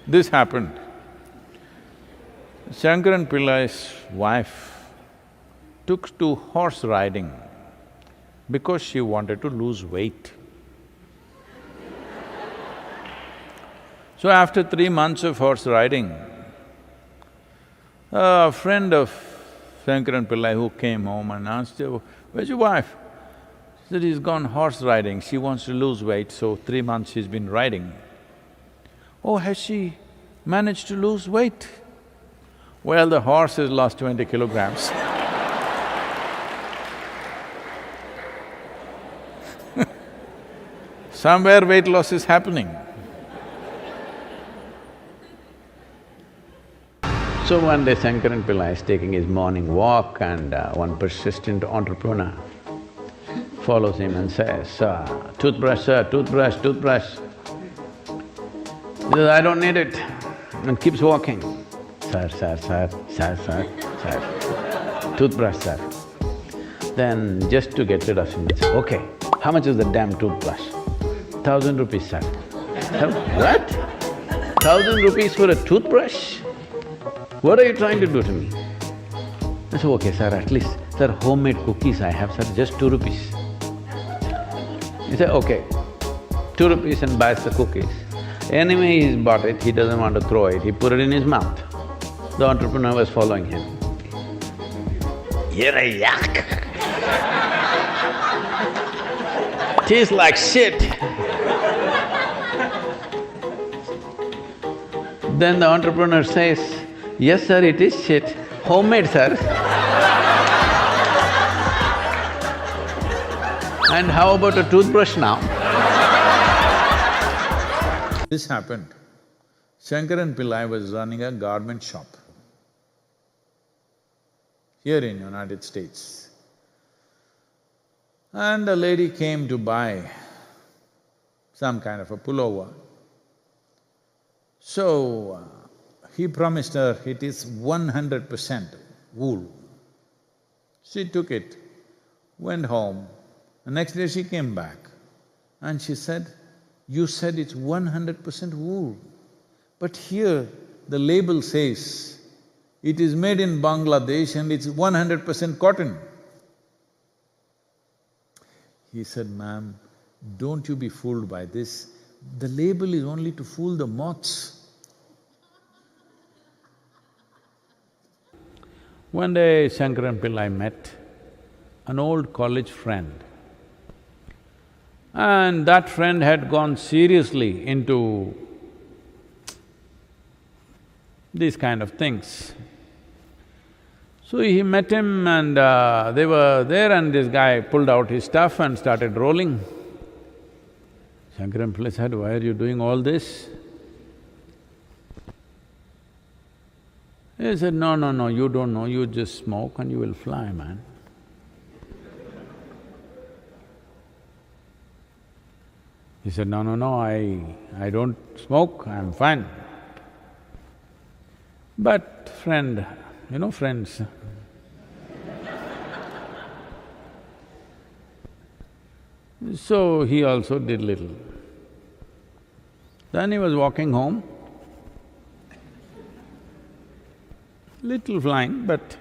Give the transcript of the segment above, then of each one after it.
This happened. Shankaran Pillai's wife took to horse riding because she wanted to lose weight. So after 3 months of horse riding, a friend of Shankaran Pillai who came home and asked her, "Where's your wife?" She said, "He's gone horse riding, she wants to lose weight, so 3 months she's been riding." "Oh, has she managed to lose weight?" "Well, the horse has lost 20 kilograms." Somewhere weight loss is happening. So one day Shankaran Pillai is taking his morning walk and one persistent entrepreneur follows him and says, toothbrush, sir, toothbrush, toothbrush." He says, "I don't need it," and keeps walking. Sir, toothbrush, sir. Then just to get rid of him, he says, "Okay, how much is the damn toothbrush?" "1,000 rupees, sir." "What? 1,000 rupees for a toothbrush? What are you trying to do to me?" I said, "Okay, sir, at least, sir, homemade cookies I have, sir, just 2 rupees. He said, "Okay, 2 rupees," and buys the cookies. Anyway, he's bought it, he doesn't want to throw it, he put it in his mouth. The entrepreneur was following him. "You're a yak." "Tastes like shit." Then the entrepreneur says, "Yes, sir, it is shit. Homemade, sir." "And how about a toothbrush now?" This happened. Shankaran Pillai was running a garment shop here in United States. And a lady came to buy some kind of a pullover. So, he promised her it is 100% wool. She took it, went home. The next day she came back and she said, "You said it's 100% wool, but here the label says it is made in Bangladesh and it's 100% cotton." He said, "Ma'am, don't you be fooled by this. The label is only to fool the moths." One day Shankaran Pillai met an old college friend, and that friend had gone seriously into these kind of things. So he met him and they were there and this guy pulled out his stuff and started rolling. Shankaran Pillai said, "Why are you doing all this?" He said, No, you don't know, you just smoke and you will fly, man." He said, No, I don't smoke, I'm fine. "But friend, you know friends, so he also did little. Then he was walking home, little flying but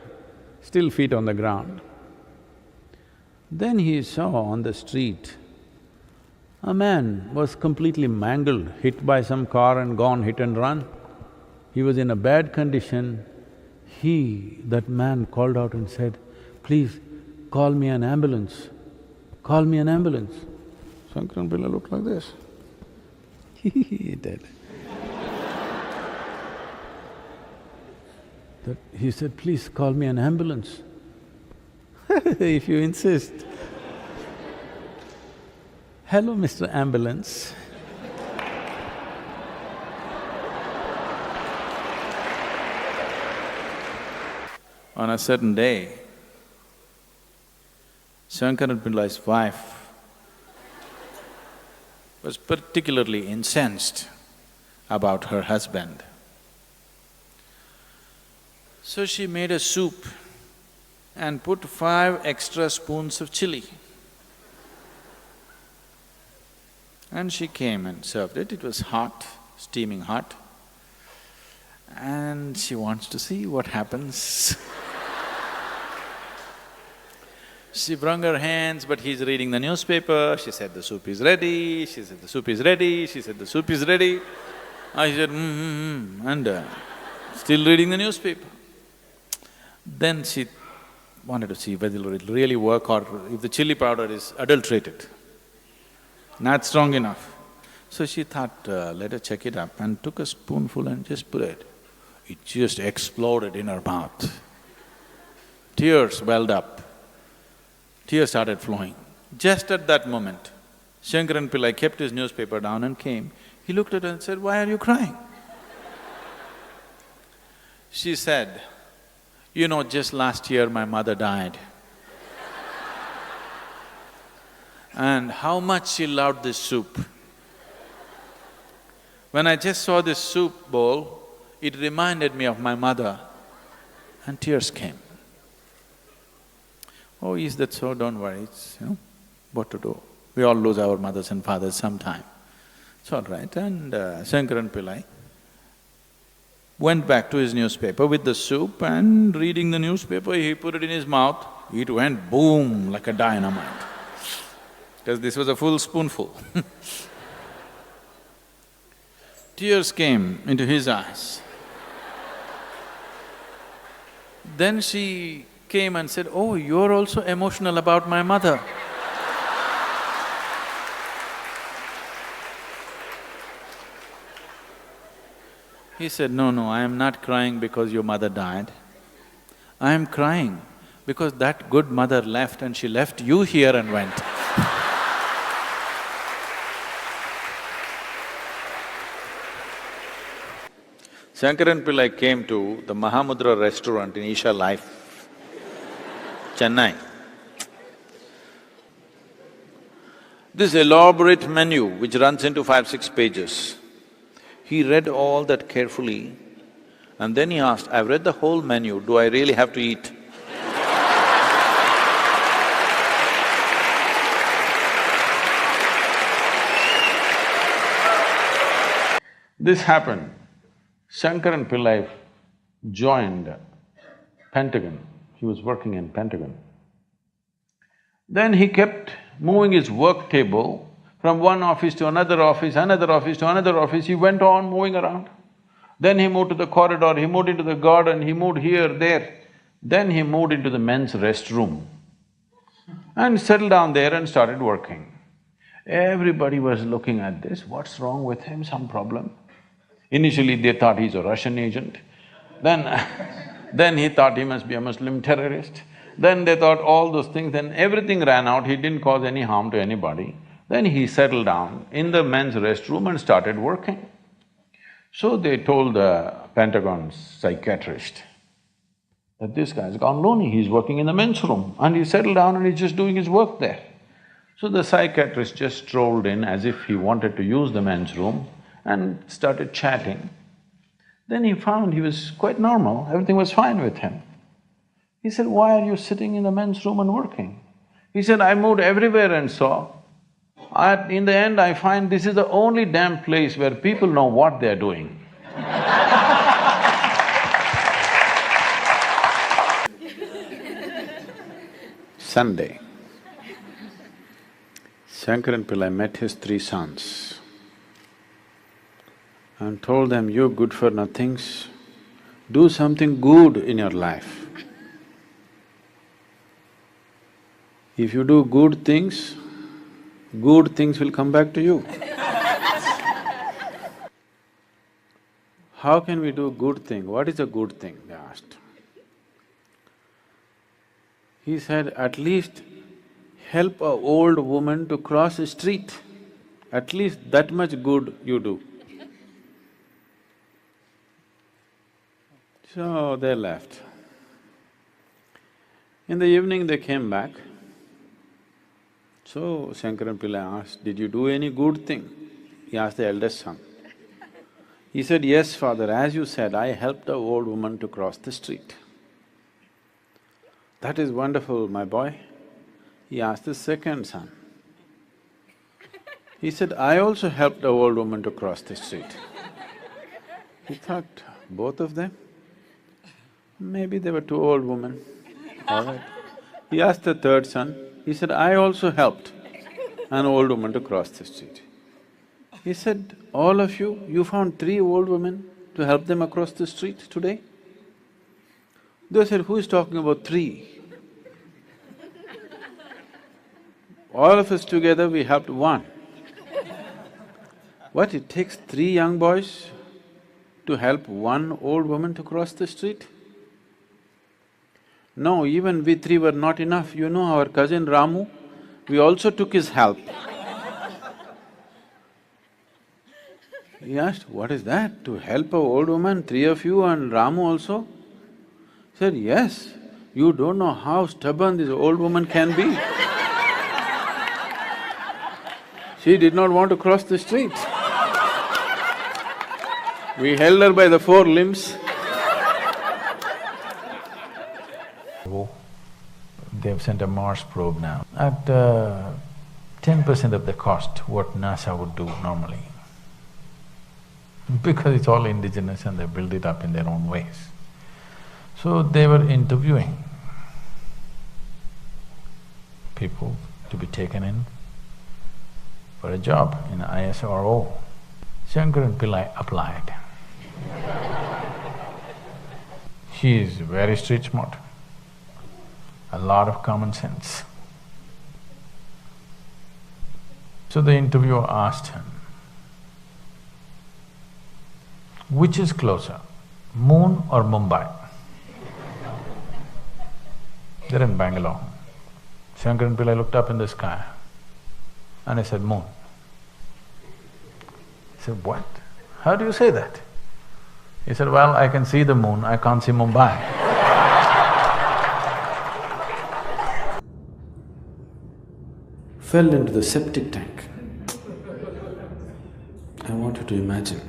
still feet on the ground. Then he saw on the street, a man was completely mangled, hit by some car and gone hit and run. He was in a bad condition. That man called out and said, "Please, call me an ambulance, call me an ambulance." Shankaran Pillai looked like this. He did. He said, "Please call me an ambulance." "If you insist." "Hello, Mr. Ambulance." On a certain day, Shankaran Pillai's wife was particularly incensed about her husband. So she made a soup and put 5 extra spoons of chili. And she came and served it. It was hot, steaming hot. and she wants to see what happens. She wrung her hands, but he's reading the newspaper. She said, "The soup is ready." She said, "The soup is ready." She said, "The soup is ready." I said, and still reading the newspaper. Then she wanted to see whether it'll really work or if the chili powder is adulterated, not strong enough. So she thought, let her check it up, and took a spoonful and just put it. It just exploded in her mouth. Tears welled up. Tears started flowing. Just at that moment, Shankaran Pillai kept his newspaper down and came. He looked at her and said, "Why are you crying?" She said, "You know, just last year my mother died. And how much she loved this soup. When I just saw this soup bowl, it reminded me of my mother," and tears came. "Oh, is that so? Don't worry, it's, what to do. We all lose our mothers and fathers sometime. It's all right." And Shankaran Pillai went back to his newspaper with the soup, and reading the newspaper, he put it in his mouth. It went boom like a dynamite, because this was a full spoonful. Tears came into his eyes. Then she came and said, "Oh, you're also emotional about my mother." He said, "No, I am not crying because your mother died. I am crying because that good mother left and she left you here and went." Shankaran Pillai came to the Mahamudra restaurant in Isha Life, Chennai. This elaborate menu which runs into 5-6 pages, he read all that carefully and then he asked, "I've read the whole menu, do I really have to eat?" This happened. Shankaran Pillai joined Pentagon, he was working in Pentagon. Then he kept moving his work table from one office to another office, another office to another office, he went on moving around. Then he moved to the corridor, he moved into the garden, he moved here, there. Then he moved into the men's restroom and settled down there and started working. Everybody was looking at this, what's wrong with him, some problem? Initially they thought he's a Russian agent, then he thought he must be a Muslim terrorist, then they thought all those things, then everything ran out, he didn't cause any harm to anybody. Then he settled down in the men's restroom and started working. So they told the Pentagon's psychiatrist that this guy's gone loony, he's working in the men's room and he settled down and he's just doing his work there. So the psychiatrist just strolled in as if he wanted to use the men's room and started chatting. Then he found he was quite normal, everything was fine with him. He said, "Why are you sitting in the men's room and working?" He said, "I moved everywhere and saw. In the end, I find this is the only damn place where people know what they're doing." Sunday, Shankaran Pillai met his 3 sons and told them, "You're good for nothings, do something good in your life. If you do good things will come back to you." "How can we do good thing? What is a good thing?" they asked. He said, "At least help an old woman to cross a street, at least that much good you do." So they left. In the evening they came back. So Shankaran Pillai asked, "Did you do any good thing?" He asked the eldest son. He said, "Yes, father, as you said, I helped an old woman to cross the street." "That is wonderful, my boy." He asked the second son. He said, "I also helped an old woman to cross the street." He thought, both of them? Maybe they were two old women, all right. He asked the third son, he said, I also helped an old woman to cross the street. He said, all of you, you found three old women to help them across the street today? They said, who is talking about three? All of us together, we helped one. What, it takes three young boys to help one old woman to cross the street? No, even we three were not enough. You know our cousin Ramu, we also took his help. He asked, what is that? To help a old woman, three of you and Ramu also? He said, yes, you don't know how stubborn this old woman can be. She did not want to cross the street. We held her by the four limbs. They've sent a Mars probe now at 10% of the cost what NASA would do normally. Because it's all indigenous and they build it up in their own ways. So they were interviewing people to be taken in for a job in ISRO. Shankaran Pillai applied. He is very street smart, a lot of common sense. So the interviewer asked him, which is closer, moon or Mumbai? They're in Bangalore. Shankaran Pillai looked up in the sky and I said, moon. He said, what? How do you say that? He said, well, I can see the moon, I can't see Mumbai. Fell into the septic tank. I want you to imagine.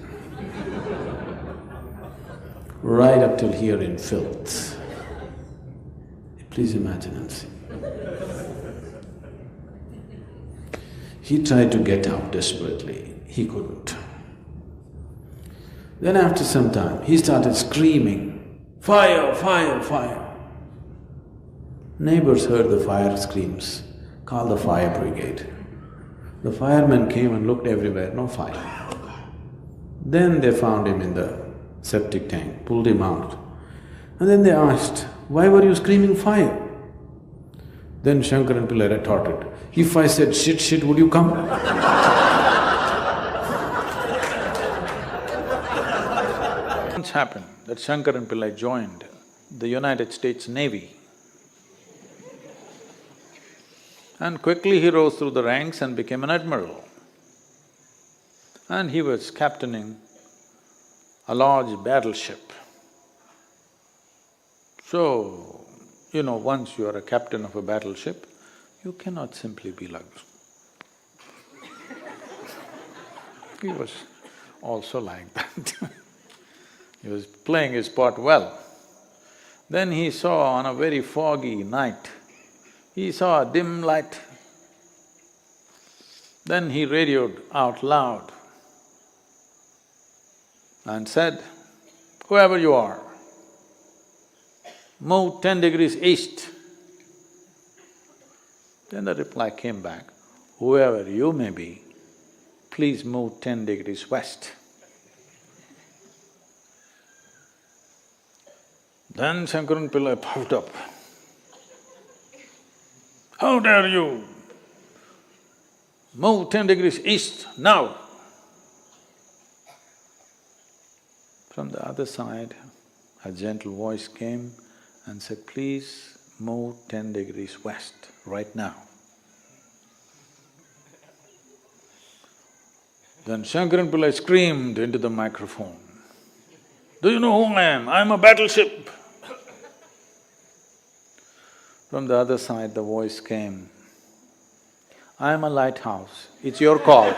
Right up till here in filth. Please imagine and see. He tried to get out desperately, he couldn't. Then after some time, he started screaming, fire, fire, fire. Neighbors heard the fire screams, called the fire brigade. The firemen came and looked everywhere, no fire. Then they found him in the septic tank, pulled him out. And then they asked, why were you screaming fire? Then Shankaran Pillai retorted, if I said shit, shit, would you come? Once happened that Shankaran Pillai joined the United States Navy. And quickly he rose through the ranks and became an admiral. And he was captaining a large battleship. So, you know, once you are a captain of a battleship, you cannot simply be like this. He was also like that. He was playing his part well. Then he saw on a very foggy night, he saw a dim light. Then he radioed out loud and said, whoever you are, move 10 degrees east. Then the reply came back, whoever you may be, please move 10 degrees west. Then Shankaran Pillai puffed up. How dare you move 10 degrees east now? From the other side, a gentle voice came and said, please move 10 degrees west right now. Then Shankaran Pillai screamed into the microphone, do you know who I am? I am a battleship. From the other side, the voice came, I am a lighthouse, it's your call.